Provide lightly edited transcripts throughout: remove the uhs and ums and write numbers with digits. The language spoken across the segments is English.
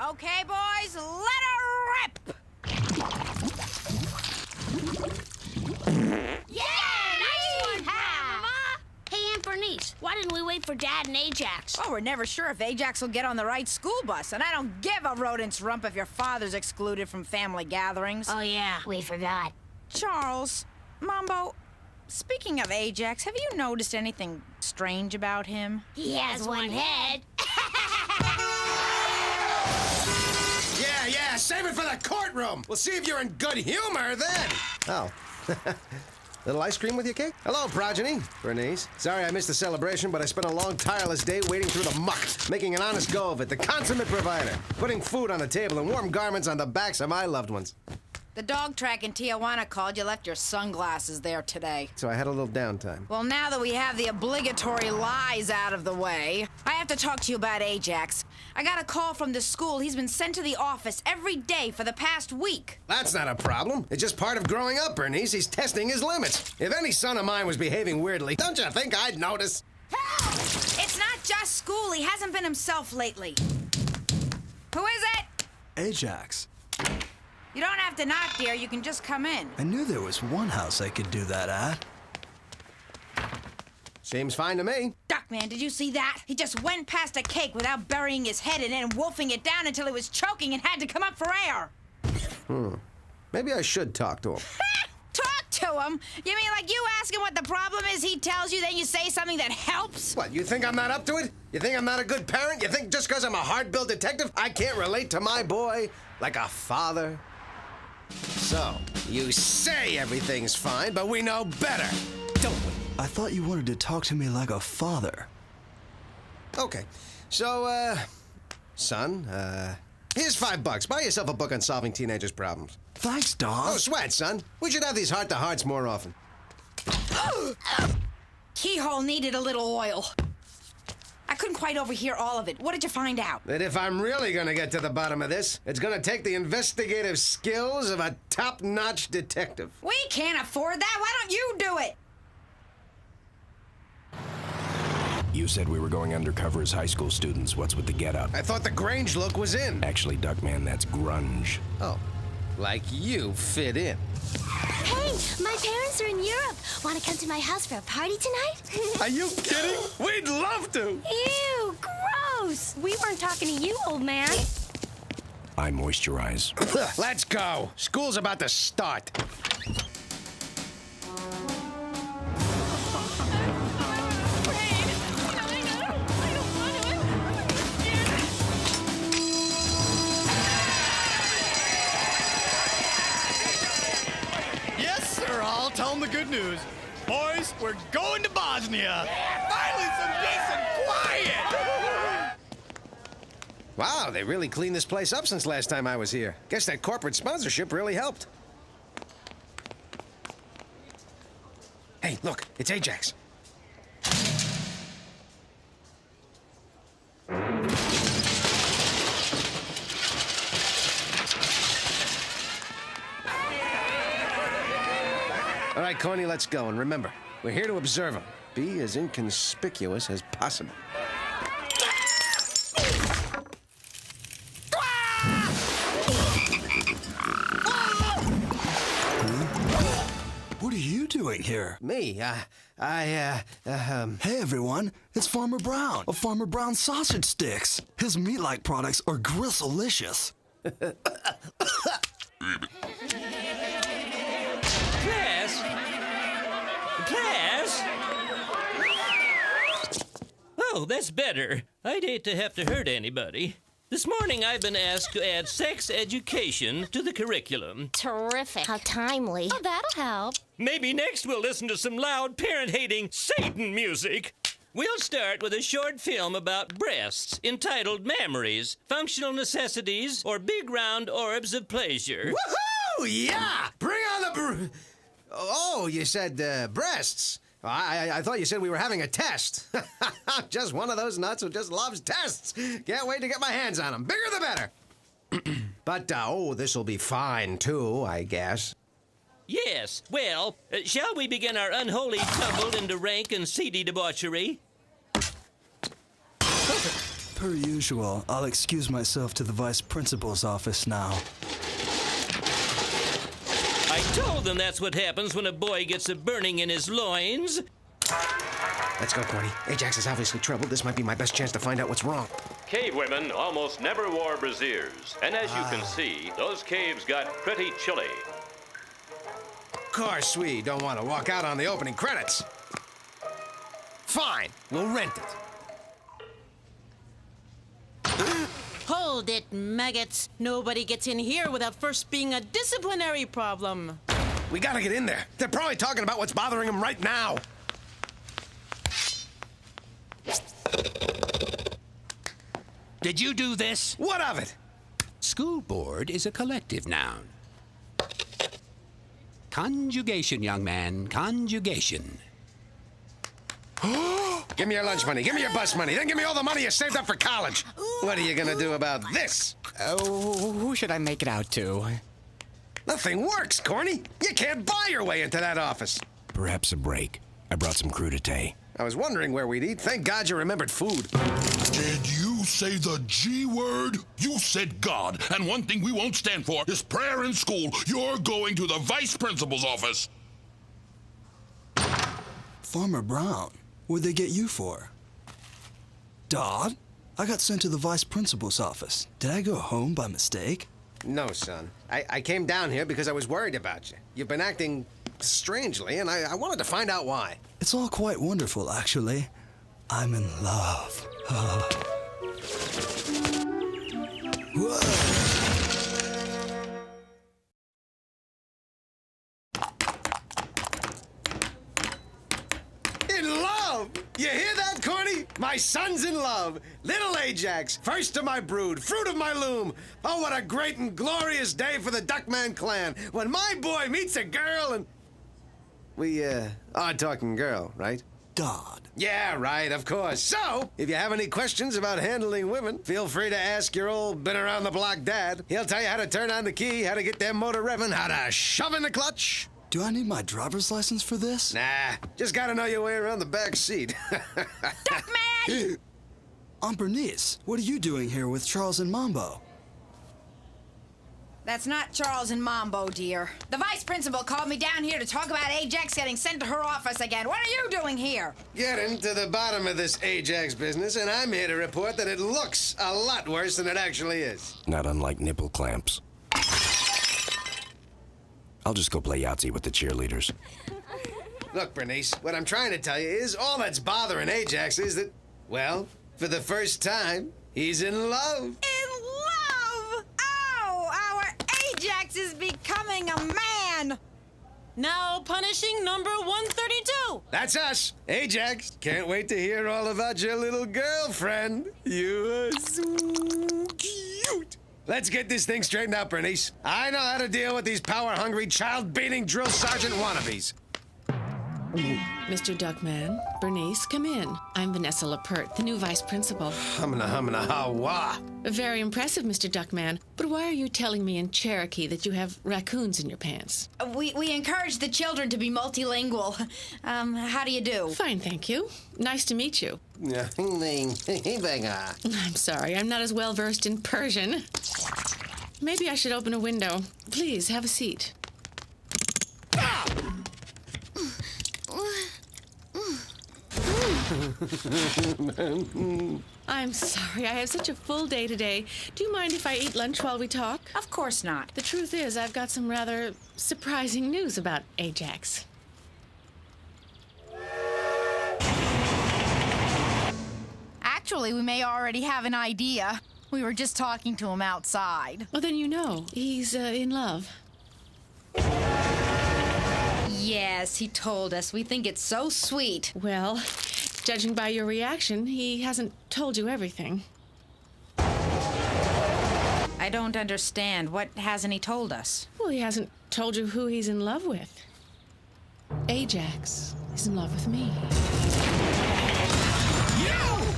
Okay, boys, let her rip! Yeah, nice one, Mama! Hey, Aunt Bernice, why didn't we wait for Dad and Ajax? Oh, we're never sure if Ajax will get on the right school bus, and I don't give a rodent's rump if your father's excluded from family gatherings. Oh, yeah, we forgot. Charles, Mambo, speaking of Ajax, have you noticed anything strange about him? He has one head. Yeah, save it for the courtroom. We'll see if you're in good humor then. Oh. Little ice cream with your cake? Hello, progeny. Bernice. Sorry I missed the celebration, but I spent a long, tireless day wading through the muck, making an honest go of it, the consummate provider, putting food on the table and warm garments on the backs of my loved ones. The dog track in Tijuana called you left your sunglasses there today. So I had a little downtime. Well, now that we have the obligatory lies out of the way, I have to talk to you about Ajax. I got a call from the school. He's been sent to the office every day for the past week. That's not a problem. It's just part of growing up, Bernice. He's testing his limits. If any son of mine was behaving weirdly, don't you think I'd notice? Help! It's not just school. He hasn't been himself lately. Who is it? Ajax. You don't have to knock, dear. You can just come in. I knew there was one house I could do that at. Seems fine to me. Duckman, did you see that? He just went past a cake without burying his head in it and wolfing it down until he was choking and had to come up for air. Maybe I should talk to him. Talk to him? You mean like you ask him what the problem is, he tells you, then you say something that helps? What, you think I'm not up to it? You think I'm not a good parent? You think just because I'm a hard-billed detective, I can't relate to my boy like a father? So, you say everything's fine, but we know better, don't we? I thought you wanted to talk to me like a father. Okay, so, son, here's $5. Buy yourself a book on solving teenagers' problems. Thanks, Dog. Oh, sweat, son. We should have these heart-to-hearts more often. Keyhole needed a little oil. I couldn't quite overhear all of it. What did you find out? That if I'm really gonna get to the bottom of this, it's gonna take the investigative skills of a top-notch detective. We can't afford that. Why don't you do it? You said we were going undercover as high school students. What's with the getup? I thought the Grange look was in. Actually, Duckman, that's grunge. Oh, like you fit in. Hey, my parents are in Europe. Want to come to my house for a party tonight? Are you kidding? We'd love to. Ew, gross. We weren't talking to you, old man. I moisturize. Let's go. School's about to start. I'll tell them the good news. Boys, we're going to Bosnia. Finally some decent quiet. Wow, they really cleaned this place up since last time I was here. Guess that corporate sponsorship really helped. Hey, look, it's Ajax. All right, Corny, let's go. And remember, we're here to observe him. Be as inconspicuous as possible. What are you doing here? Me? Hey, everyone. It's Farmer Brown of Farmer Brown Sausage Sticks. His meat-like products are grisselicious. Class? Oh, that's better. I'd hate to have to hurt anybody. This morning I've been asked to add sex education to the curriculum. Terrific. How timely. Oh, that'll help. Maybe next we'll listen to some loud, parent-hating Satan music. We'll start with a short film about breasts entitled Mammaries, Functional Necessities, or Big Round Orbs of Pleasure. Woohoo! Yeah! Bring on the Oh, you said breasts. I thought you said we were having a test. Just one of those nuts who just loves tests. Can't wait to get my hands on them. Bigger the better. But, this'll be fine, too, I guess. Yes. Well, shall we begin our unholy tumble into rank and seedy debauchery? Per usual, I'll excuse myself to the vice principal's office now. I told them that's what happens when a boy gets a burning in his loins. Let's go, Corny. Ajax is obviously troubled. This might be my best chance to find out what's wrong. Cave women almost never wore brassieres. And as you can see, those caves got pretty chilly. Of course, we don't want to walk out on the opening credits. Fine, we'll rent it. Hold it, maggots. Nobody gets in here without first being a disciplinary problem. We gotta get in there. They're probably talking about what's bothering them right now. Did you do this? What of it? School board is a collective noun. Conjugation, young man, conjugation. Give me your lunch money, give me your bus money, then give me all the money you saved up for college. What are you gonna do about this? Oh, who should I make it out to? Nothing works, Corny. You can't buy your way into that office. Perhaps a break. I brought some crudité. I was wondering where we'd eat. Thank God you remembered food. Did you say the G word? You said God, and one thing we won't stand for is prayer in school. You're going to the vice principal's office. Farmer Brown, what'd they get you for? Dodd? I got sent to the vice principal's office. Did I go home by mistake? No, son. I came down here because I was worried about you. You've been acting strangely, and I wanted to find out why. It's all quite wonderful, actually. I'm in love. Whoa. In love? You hear that, Corny? My son's in love. Little Ajax, first of my brood, fruit of my loom. Oh, what a great and glorious day for the Duckman clan when my boy meets a girl and... We, are talking girl, right? Dodd. Yeah, right, of course. So, if you have any questions about handling women, feel free to ask your old been-around-the-block dad. He'll tell you how to turn on the key, how to get that motor revving, how to shove in the clutch. Do I need my driver's license for this? Nah, just gotta know your way around the back seat. Duckman! Aunt Bernice, what are you doing here with Charles and Mambo? That's not Charles and Mambo, dear. The vice principal called me down here to talk about Ajax getting sent to her office again. What are you doing here? Getting to the bottom of this Ajax business, and I'm here to report that it looks a lot worse than it actually is. Not unlike nipple clamps. I'll just go play Yahtzee with the cheerleaders. Look, Bernice, what I'm trying to tell you is all that's bothering Ajax is that, well, for the first time, he's in love. In love? Oh, our Ajax is becoming a man. Now punishing number 132. That's us, Ajax. Can't wait to hear all about your little girlfriend. You are so cute. Let's get this thing straightened out, Bernice. I know how to deal with these power-hungry, child-beating drill sergeant wannabes. Mr. Duckman, Bernice, come in. I'm Vanessa Lappert, the new vice principal. Humna, ha-wah. Very impressive, Mr. Duckman. But why are you telling me in Cherokee that you have raccoons in your pants? We encourage the children to be multilingual. How do you do? Fine, thank you. Nice to meet you. I'm sorry, I'm not as well versed in Persian. Maybe I should open a window. Please, have a seat. I'm sorry, I have such a full day today. Do you mind if I eat lunch while we talk? Of course not. The truth is, I've got some rather surprising news about Ajax. Actually, we may already have an idea. We were just talking to him outside. Well, then you know. He's in love. Yes, he told us. We think it's so sweet. Well, judging by your reaction, he hasn't told you everything. I don't understand. What hasn't he told us? Well, he hasn't told you who he's in love with. Ajax is in love with me.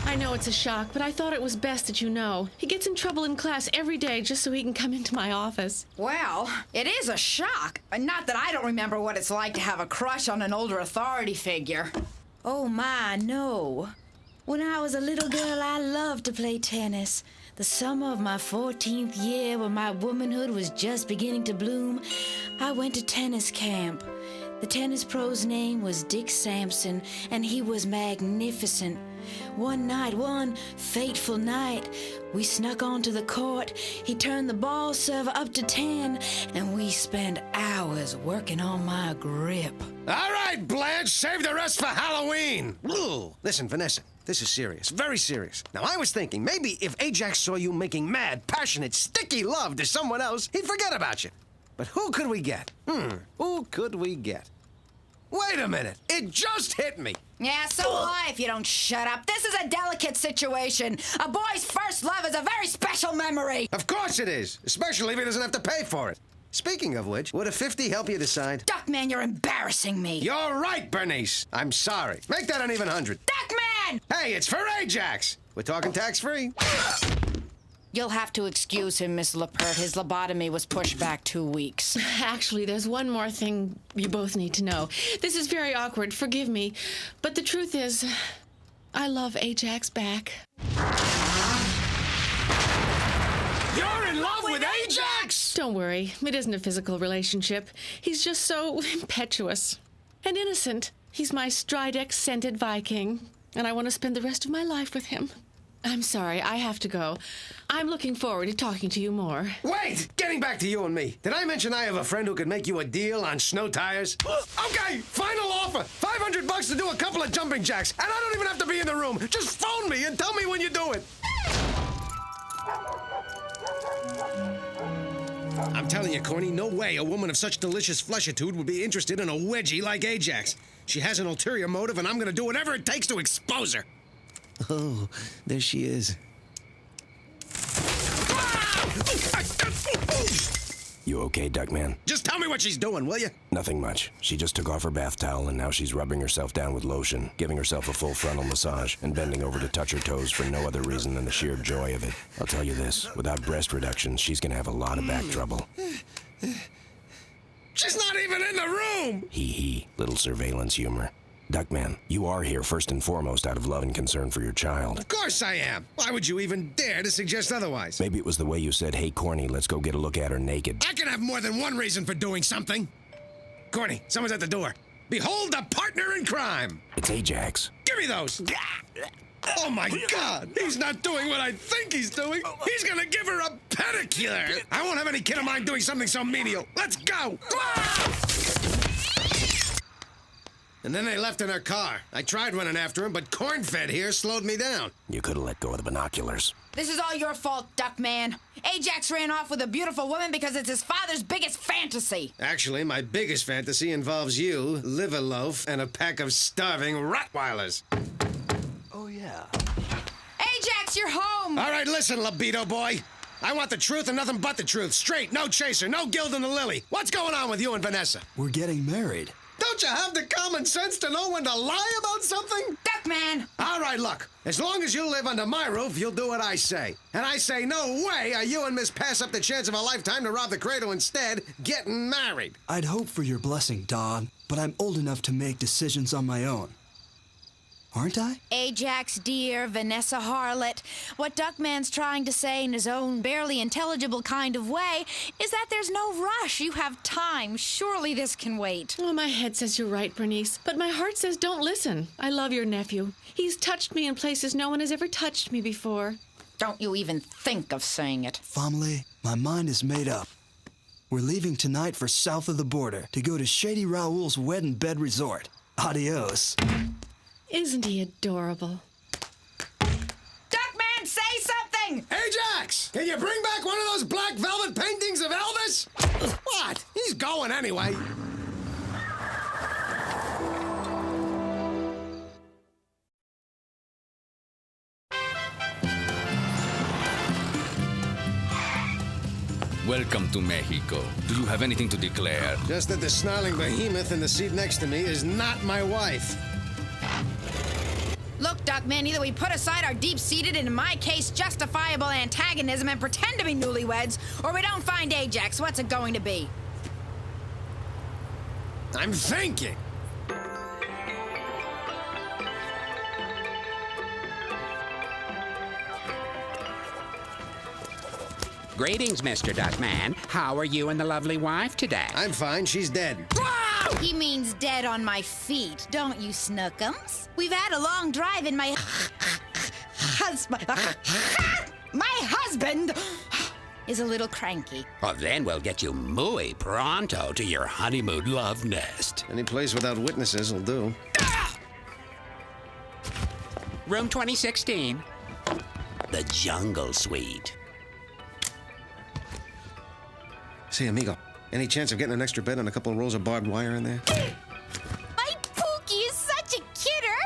I know it's a shock, but I thought it was best that you know. He gets in trouble in class every day just so he can come into my office. Well, it is a shock. Not that I don't remember what it's like to have a crush on an older authority figure. Oh, my, no. When I was a little girl, I loved to play tennis. The summer of my 14th year, when my womanhood was just beginning to bloom, I went to tennis camp. The tennis pro's name was Dick Sampson, and he was magnificent. One night, one fateful night, we snuck onto the court. He turned the ball server up to 10, and we spent hours working on my grip. All right, Blanche, save the rest for Halloween. Ooh. Listen, Vanessa, this is serious, very serious. Now, I was thinking maybe if Ajax saw you making mad, passionate, sticky love to someone else, he'd forget about you. But who could we get? Who could we get? Wait a minute, it just hit me. Yeah, so will I if you don't shut up. This is a delicate situation. A boy's first love is a very special memory. Of course it is, especially if he doesn't have to pay for it. Speaking of which, would a 50 help you decide? Duckman, you're embarrassing me. You're right, Bernice. I'm sorry. Make that an even 100. Duckman! Hey, it's for Ajax. We're talking tax-free. You'll have to excuse him, Miss Lappert. His lobotomy was pushed back 2 weeks. Actually, there's one more thing you both need to know. This is very awkward, forgive me. But the truth is, I love Ajax back. You're in love with Ajax? Don't worry, it isn't a physical relationship. He's just so impetuous and innocent. He's my Stridex-scented Viking, and I want to spend the rest of my life with him. I'm sorry, I have to go. I'm looking forward to talking to you more. Wait! Getting back to you and me. Did I mention I have a friend who could make you a deal on snow tires? Okay, final offer. $500 to do a couple of jumping jacks. And I don't even have to be in the room. Just phone me and tell me when you do it. I'm telling you, Corny, no way a woman of such delicious fleshitude would be interested in a wedgie like Ajax. She has an ulterior motive, and I'm gonna do whatever it takes to expose her. Oh, there she is. You okay, Duckman? Just tell me what she's doing, will you? Nothing much. She just took off her bath towel, and now she's rubbing herself down with lotion, giving herself a full frontal massage, and bending over to touch her toes for no other reason than the sheer joy of it. I'll tell you this, without breast reduction, she's gonna have a lot of back trouble. She's not even in the room! Hee, little surveillance humor. Duckman, you are here first and foremost out of love and concern for your child. Of course I am. Why would you even dare to suggest otherwise? Maybe it was the way you said, hey, Corny, let's go get a look at her naked. I can have more than one reason for doing something. Corny, someone's at the door. Behold a partner in crime. It's Ajax. Give me those. Oh, my God. He's not doing what I think he's doing. He's gonna give her a pedicure. I won't have any kid of mine doing something so menial. Let's go. And then they left in her car. I tried running after him, but Cornfed here slowed me down. You could have let go of the binoculars. This is all your fault, Duckman. Ajax ran off with a beautiful woman because it's his father's biggest fantasy. Actually, my biggest fantasy involves you, liver loaf, and a pack of starving Rottweilers. Oh, yeah. Ajax, you're home! All right, listen, libido boy. I want the truth and nothing but the truth. Straight, no chaser, no gild in the lily. What's going on with you and Vanessa? We're getting married. Don't you have the common sense to know when to lie about something? Duckman! All right, look. As long as you live under my roof, you'll do what I say. And I say no way are you and Miss Pass up the chance of a lifetime to rob the cradle instead, getting married. I'd hope for your blessing, Don, but I'm old enough to make decisions on my own. Aren't I? Ajax, dear, Vanessa Harlot, what Duckman's trying to say in his own barely intelligible kind of way is that there's no rush. You have time. Surely this can wait. Oh, my head says you're right, Bernice, but my heart says don't listen. I love your nephew. He's touched me in places no one has ever touched me before. Don't you even think of saying it. Family, my mind is made up. We're leaving tonight for south of the border to go to Shady Raoul's wedding bed resort. Adios. Isn't he adorable? Duckman, say something! Ajax! Ajax! Can you bring back one of those black velvet paintings of Elvis? What? He's going anyway. Welcome to Mexico. Do you have anything to declare? Just that the snarling behemoth in the seat next to me is not my wife. Look, Duckman, either we put aside our deep-seated and, in my case, justifiable antagonism and pretend to be newlyweds, or we don't find Ajax. What's it going to be? I'm thinking. Greetings, Mr. Duckman. How are you and the lovely wife today? I'm fine. She's dead. He means dead on my feet, don't you, Snookums? We've had a long drive and my husband is a little cranky. Well, then we'll get you muy pronto to your honeymoon love nest. Any place without witnesses will do. Room 2016. The Jungle Suite. Say, amigo, any chance of getting an extra bed and a couple of rolls of barbed wire in there? My Pookie is such a kidder!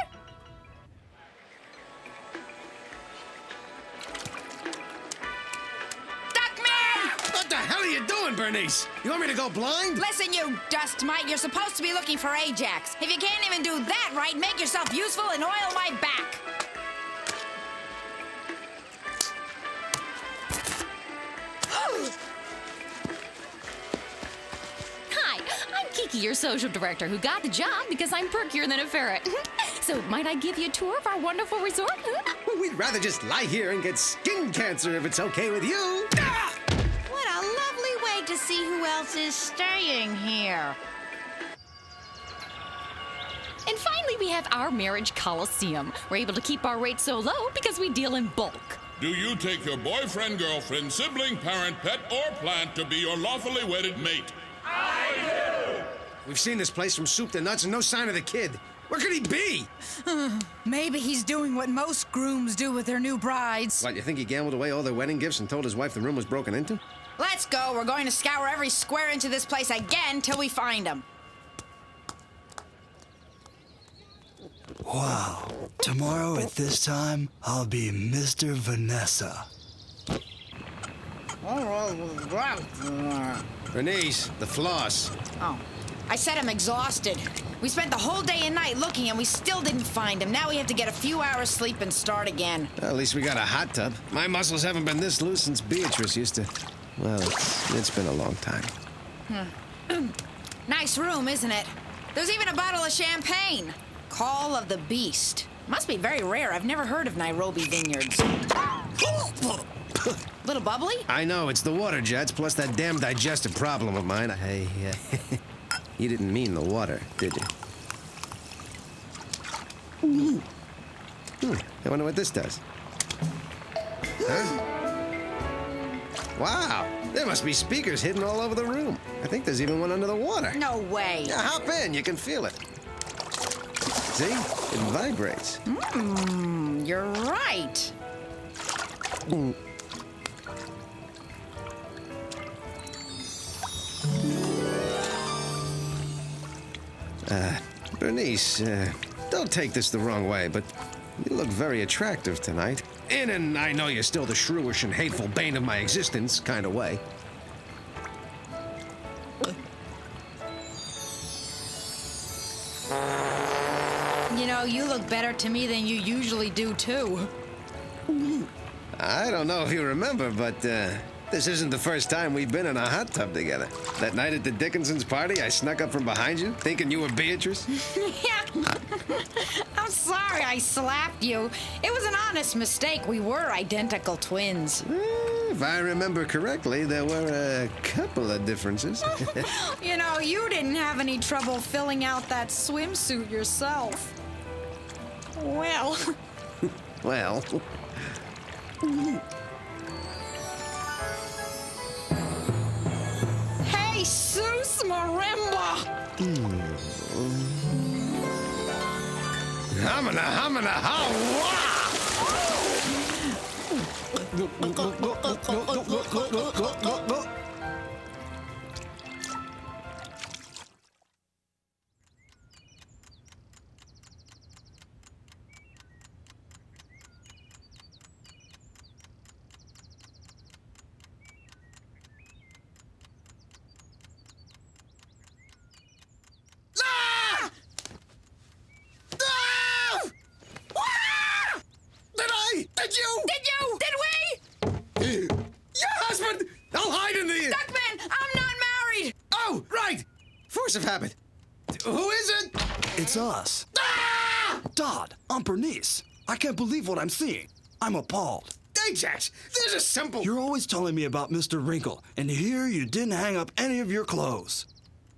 Duckman! What the hell are you doing, Bernice? You want me to go blind? Listen, you dust mite, you're supposed to be looking for Ajax. If you can't even do that right, make yourself useful and oil my back. Your social director who got the job because I'm perkier than a ferret. So might I give you a tour of our wonderful resort? We'd rather just lie here and get skin cancer if it's okay with you. What a lovely way to see who else is staying here. And finally, we have our marriage coliseum. We're able to keep our rates so low because we deal in bulk. Do you take your boyfriend, girlfriend, sibling, parent, pet, or plant to be your lawfully wedded mate? I do! We've seen this place from soup to nuts and no sign of the kid. Where could he be? Maybe he's doing what most grooms do with their new brides. What, you think he gambled away all their wedding gifts and told his wife the room was broken into? Let's go. We're going to scour every square inch of this place again till we find him. Wow. Tomorrow at this time, I'll be Mr. Vanessa. Bernice, the floss. Oh. I said I'm exhausted. We spent the whole day and night looking and we still didn't find him. Now we have to get a few hours sleep and start again. Well, at least we got a hot tub. My muscles haven't been this loose since Beatrice used to... Well, it's been a long time. Nice room, isn't it? There's even a bottle of champagne. Call of the Beast. Must be very rare. I've never heard of Nairobi vineyards. Little bubbly? I know, it's the water jets, plus that damn digestive problem of mine. Hey, you didn't mean the water, did you? I wonder what this does. Huh? Wow, there must be speakers hidden all over the room. I think there's even one under the water. No way. Yeah, hop in, you can feel it. See? It vibrates. You're right. Bernice, don't take this the wrong way, but you look very attractive tonight. And I know you're still the shrewish and hateful bane of my existence kind of way. You know, you look better to me than you usually do, too. I don't know if you remember, but this isn't the first time we've been in a hot tub together. That night at the Dickinson's party, I snuck up from behind you, thinking you were Beatrice. Yeah. I'm sorry I slapped you. It was an honest mistake. We were identical twins. If I remember correctly, there were a couple of differences. You know, you didn't have any trouble filling out that swimsuit yourself. Well. Well. Hey, Sus Marimba! Hamana, hamana, ha, Did you? Did you? Did we? Your husband! I'll hide in the... Duckman, I'm not married! Oh, right! Force of habit. Who is it? It's us. Dodd, I'm Bernice. I can't believe what I'm seeing. I'm appalled. Ajax, there's a simple... You're always telling me about Mr. Wrinkle, and here you didn't hang up any of your clothes.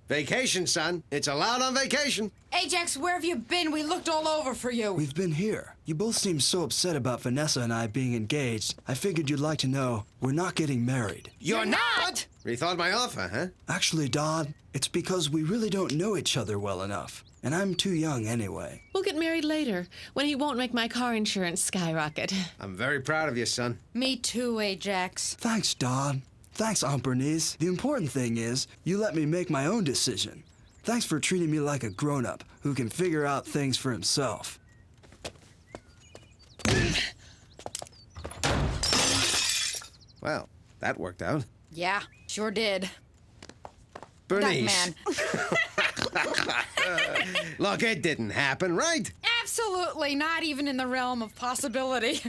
Vacation, son. It's allowed on vacation. Ajax, where have you been? We looked all over for you. We've been here. You both seem so upset about Vanessa and I being engaged. I figured you'd like to know we're not getting married. You're not? Rethought my offer, huh? Actually, Dodd, it's because we really don't know each other well enough. And I'm too young anyway. We'll get married later, when he won't make my car insurance skyrocket. I'm very proud of you, son. Me too, Ajax. Thanks, Dodd. Thanks, Aunt Bernice. The important thing is, you let me make my own decision. Thanks for treating me like a grown-up who can figure out things for himself. Well, that worked out. Yeah, sure did. Bernice. Duckman. Look, it didn't happen, right? Absolutely not even in the realm of possibility.